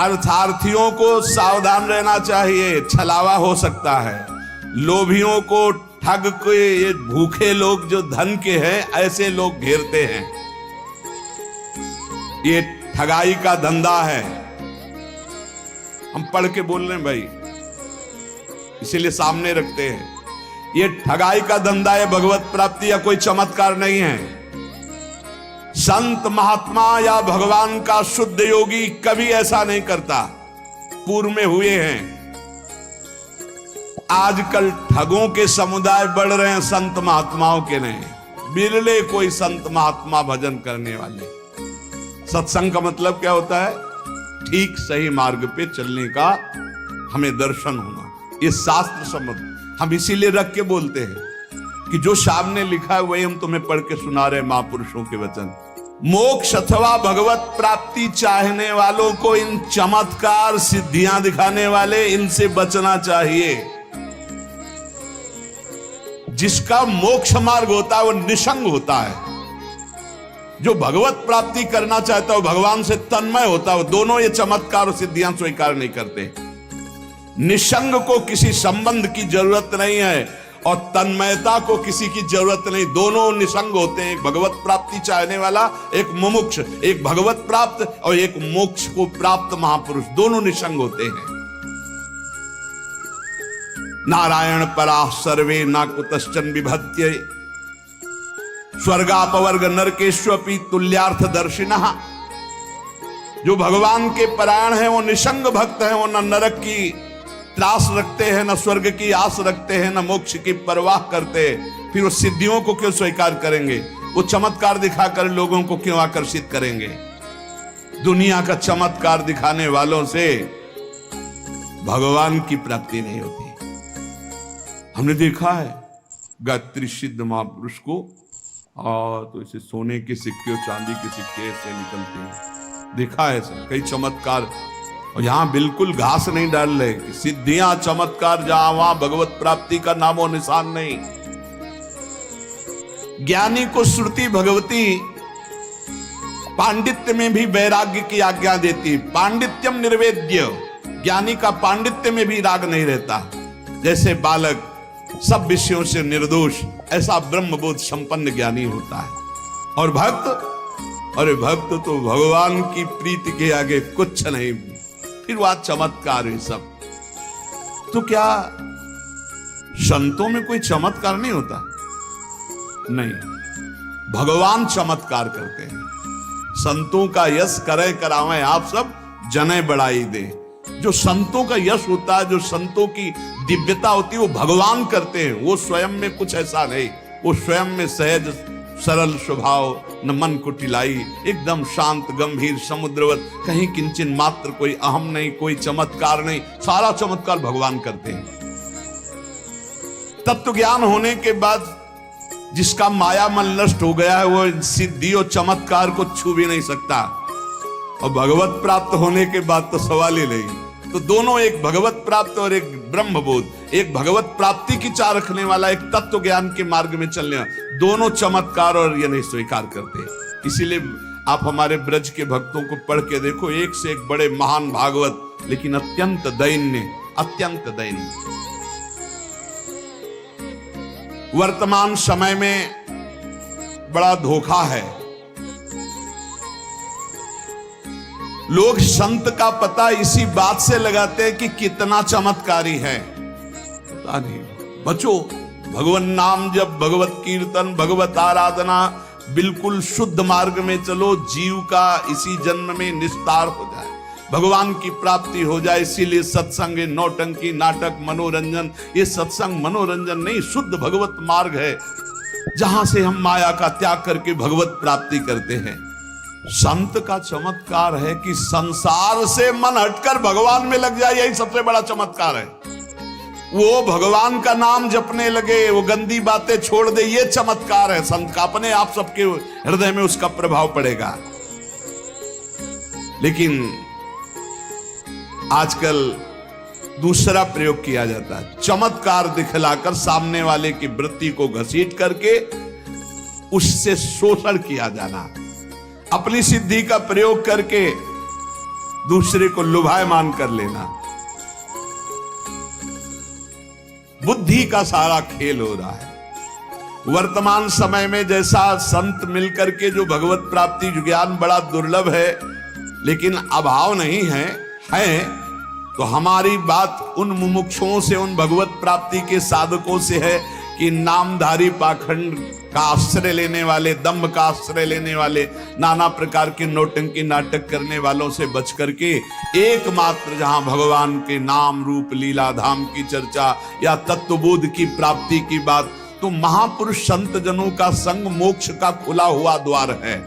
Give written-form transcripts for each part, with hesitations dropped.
अर्थार्थियों को सावधान रहना चाहिए, छलावा हो सकता है। लोभियों को, ठग के, ये भूखे लोग जो धन के हैं, ऐसे लोग घेरते हैं। ये ठगाई का धंधा है। हम पढ़ के बोल रहे हैं भाई, इसीलिए सामने रखते हैं। ये ठगाई का धंधा है, भगवत प्राप्ति या कोई चमत्कार नहीं है। संत महात्मा या भगवान का शुद्ध योगी कभी ऐसा नहीं करता। पूर्व में हुए हैं। आजकल ठगों के समुदाय बढ़ रहे हैं, संत महात्माओं के नहीं। बिरले कोई संत महात्मा भजन करने वाले। सत्संग का मतलब क्या होता है? ठीक सही मार्ग पे चलने का हमें दर्शन होना। ये शास्त्र सम्मत, हम इसीलिए रख के बोलते हैं कि जो सामने लिखा है वही हम तुम्हें पढ़ के सुना रहे महापुरुषों के वचन। मोक्ष अथवा भगवत प्राप्ति चाहने वालों को इन चमत्कार सिद्धियां दिखाने वाले, इनसे बचना चाहिए। जिसका मोक्ष मार्ग होता है वो निसंग होता है। जो भगवत प्राप्ति करना चाहता है, भगवान से तन्मय होता है, दोनों ये चमत्कार और सिद्धियां स्वीकार नहीं करते। निसंग को किसी संबंध की जरूरत नहीं है और तन्मयता को किसी की जरूरत नहीं। दोनों निसंग होते हैं। एक भगवत प्राप्ति चाहने वाला, एक मुमुक्ष, एक भगवत प्राप्त और एक मोक्ष को प्राप्त महापुरुष, दोनों निसंग होते हैं। नारायण परा सर्वे ना कुतश्चन विभत्य स्वर्गापवर्ग नरकेष्वपि तुल्यार्थ दर्शिनः। जो भगवान के परायण है वो निसंग भक्त है। वो न नरक की त्रास रखते हैं, न स्वर्ग की आस रखते हैं, न मोक्ष की परवाह करते। फिर वो सिद्धियों को क्यों स्वीकार करेंगे? वो चमत्कार दिखाकर लोगों को क्यों आकर्षित करेंगे? दुनिया का चमत्कार दिखाने वालों से भगवान की प्राप्ति नहीं होती। हमने देखा है गायत्री सिद्ध महापुरुष को, तो इसे सोने के सिक्के और चांदी के सिक्के ऐसे निकलते हैं। देखा है सर कई चमत्कार। और यहां बिल्कुल घास नहीं डाल रहे कि सिद्धियां चमत्कार, जहां वहां भगवत प्राप्ति का नामो निशान नहीं। ज्ञानी को श्रुति भगवती पांडित्य में भी वैराग्य की आज्ञा देती। पांडित्यम निर्वेद्य, ज्ञानी का पांडित्य में भी राग नहीं रहता। जैसे बालक सब विषयों से निर्दोष, ऐसा ब्रह्मबोध संपन्न ज्ञानी होता है। और भक्त, अरे भक्त तो भगवान की प्रीति के आगे कुछ नहीं। फिर वह चमत्कार है सब। तो क्या संतों में कोई चमत्कार नहीं होता? नहीं, भगवान चमत्कार करते हैं। संतों का यश करे करावे आप सब, जने बढ़ाई दे। जो संतों का यश होता है, जो संतों की दिव्यता होती है, वो भगवान करते हैं। वो स्वयं में कुछ ऐसा नहीं। वो स्वयं में सहज सरल स्वभाव, न मन को टिलाई, एकदम शांत गंभीर समुद्रवत, कहीं किंचन मात्र कोई अहम नहीं, कोई चमत्कार नहीं। सारा चमत्कार भगवान करते हैं। तत्व ज्ञान होने के बाद जिसका माया मन नष्ट हो गया है, वो सिद्धि और चमत्कार को छू भी नहीं सकता। और भगवत प्राप्त होने के बाद तो सवाल ही नहीं। तो दोनों, एक भगवत प्राप्त और एक ब्रह्मबोध, एक भगवत प्राप्ति की चाह रखने वाला, एक तत्व ज्ञान के मार्ग में चलने वाला, दोनों चमत्कार और ये नहीं स्वीकार करते। इसीलिए आप हमारे ब्रज के भक्तों को पढ़ के देखो, एक से एक बड़े महान भागवत, लेकिन अत्यंत दैन्य, अत्यंत दैन्य। वर्तमान समय में बड़ा धोखा है। लोग संत का पता इसी बात से लगाते हैं कि कितना चमत्कारी है। पता नहीं, बचो। भगवान नाम जब, भगवत कीर्तन, भगवत आराधना, बिल्कुल शुद्ध मार्ग में चलो। जीव का इसी जन्म में निस्तार हो जाए, भगवान की प्राप्ति हो जाए। इसीलिए सत्संग, नौटंकी, नाटक, मनोरंजन, ये सत्संग मनोरंजन नहीं, शुद्ध भगवत मार्ग है, जहां से हम माया का त्याग करके भगवत प्राप्ति करते हैं। संत का चमत्कार है कि संसार से मन हटकर भगवान में लग जाए, यही सबसे बड़ा चमत्कार है। वो भगवान का नाम जपने लगे, वो गंदी बातें छोड़ दे, ये चमत्कार है संत का। अपने आप सबके हृदय में उसका प्रभाव पड़ेगा। लेकिन आजकल दूसरा प्रयोग किया जाता है, चमत्कार दिखलाकर सामने वाले की वृत्ति को घसीट करके उससे शोषण किया जाना, अपनी सिद्धि का प्रयोग करके दूसरे को लुभायमान कर लेना। बुद्धि का सारा खेल हो रहा है। वर्तमान समय में जैसा संत मिलकर के जो भगवत प्राप्ति ज्ञान बड़ा दुर्लभ है, लेकिन अभाव नहीं है, तो हमारी बात उन मुमुक्षुओं से, उन भगवत प्राप्ति के साधकों से है कि नामधारी पाखंड का आश्रय लेने वाले, दम्भ का आश्रय लेने वाले, नाना प्रकार के नौटंकी नाटक करने वालों से बच करके एकमात्र जहां भगवान के नाम रूप लीला धाम की चर्चा या तत्वबोध की प्राप्ति की बात, तो महापुरुष संत जनों का संग मोक्ष का खुला हुआ द्वार है।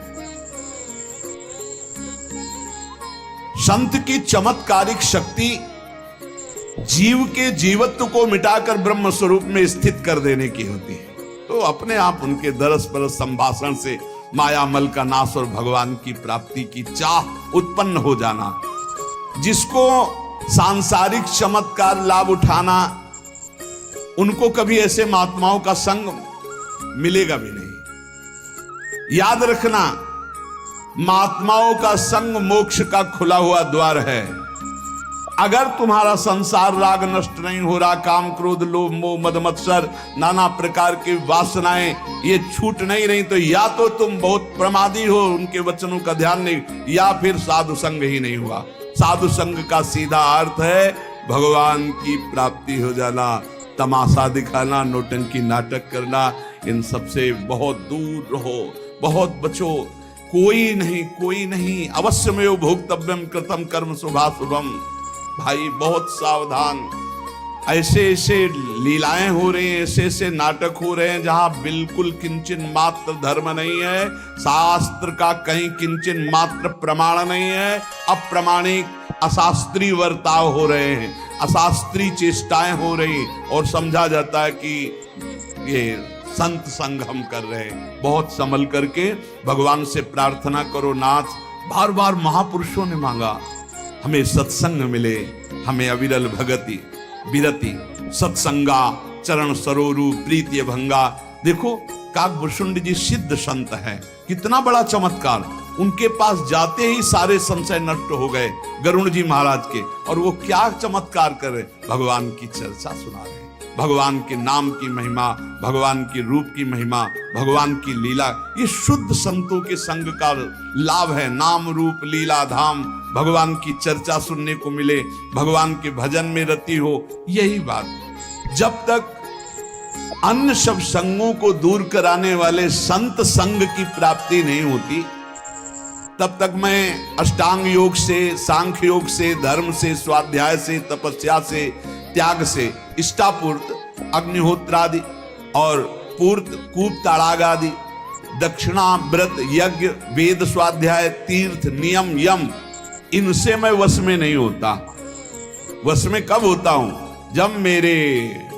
संत की चमत्कारिक शक्ति जीव के जीवत्व को मिटाकर ब्रह्म स्वरूप में स्थित कर देने की होती है। तो अपने आप उनके दरस परस संभाषण से मायामल का नाश और भगवान की प्राप्ति की चाह उत्पन्न हो जाना। जिसको सांसारिक चमत्कार लाभ उठाना, उनको कभी ऐसे महात्माओं का संग मिलेगा भी नहीं। याद रखना, महात्माओं का संग मोक्ष का खुला हुआ द्वार है। अगर तुम्हारा संसार राग नष्ट नहीं हो रहा, काम क्रोध लोभ मोह मद मत्सर नाना प्रकार की वासनाएं ये छूट नहीं रही, तो या तो तुम बहुत प्रमादी हो, उनके वचनों का ध्यान नहीं, या फिर साधु संग ही नहीं हुआ। साधु संग का सीधा अर्थ है भगवान की प्राप्ति हो जाना। तमाशा दिखाना, नौटंकी नाटक करना, इन सबसे बहुत दूर रहो, बहुत बचो। कोई नहीं अवश्यमेव भोक्तव्यम कृतम कर्म शुभाशुभम। भाई बहुत सावधान। ऐसे लीलाएं हो रही हैं, ऐसे नाटक हो रहे हैं जहां बिल्कुल किंचन मात्र धर्म नहीं है, शास्त्र का कहीं किंचन मात्र प्रमाण नहीं है। अप्रमाणिक अशास्त्रीय वर्ताव हो रहे हैं, अशास्त्रीय चेष्टाएं हो रही, और समझा जाता है कि ये संत संग हम कर रहे हैं। बहुत संभल करके भगवान से प्रार्थना करो। नाथ, बार बार महापुरुषों ने मांगा हमें सत्संग मिले, हमें अविरल भगति विरति सत्संगा चरण सरोरु प्रीति भंगा। देखो काकभूषुंड जी सिद्ध संत हैं, कितना बड़ा चमत्कार। उनके पास जाते ही सारे संशय नष्ट हो गए गरुण जी महाराज के, और वो क्या चमत्कार कर रहे, भगवान की चर्चा सुना रहे, भगवान के नाम की महिमा, भगवान की रूप की महिमा, भगवान की लीला। ये शुद्ध संतों के संग का लाभ है। नाम रूप लीला धाम, भगवान की चर्चा सुनने को मिले, भगवान के भजन में रति हो, यही बात। जब तक अन्य सब संगों को दूर कराने वाले संत संग की प्राप्ति नहीं होती, तब तक मैं अष्टांग योग से, सांख्य योग से, धर्म से, स्वाध्याय से, तपस्या से, त्याग से, इष्टापूर्त अग्निहोत्रादि और पूर्त कूप ताड़ाग आदि, दक्षिणा व्रत यज्ञ वेद स्वाध्याय तीर्थ नियम यम, इनसे मैं वश में नहीं होता। वश में कब होता हूं? जब मेरे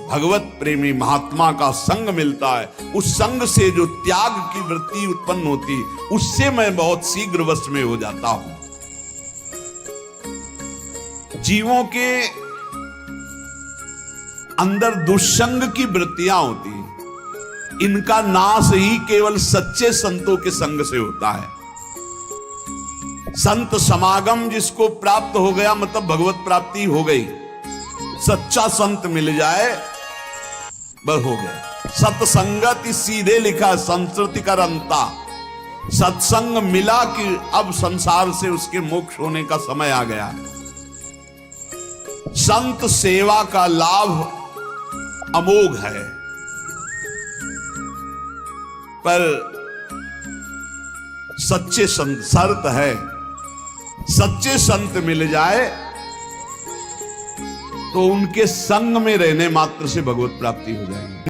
भगवत प्रेमी महात्मा का संग मिलता है, उस संग से जो त्याग की वृत्ति उत्पन्न होती, उससे मैं बहुत शीघ्र वश में हो जाता हूं। जीवों के अंदर दुष्संग की वृत्तियां होती, इनका नाश ही केवल सच्चे संतों के संग से होता है। संत समागम जिसको प्राप्त हो गया, मतलब भगवत प्राप्ति हो गई। सच्चा संत मिल जाए बस हो गया। सत्संगति सीधे लिखा संस्कृति का रंता। सत्संग मिला कि अब संसार से उसके मोक्ष होने का समय आ गया। संत सेवा का लाभ अमोघ है, पर सच्चे संत, शर्त है सच्चे संत मिल जाए तो उनके संग में रहने मात्र से भगवत प्राप्ति हो जाएगी।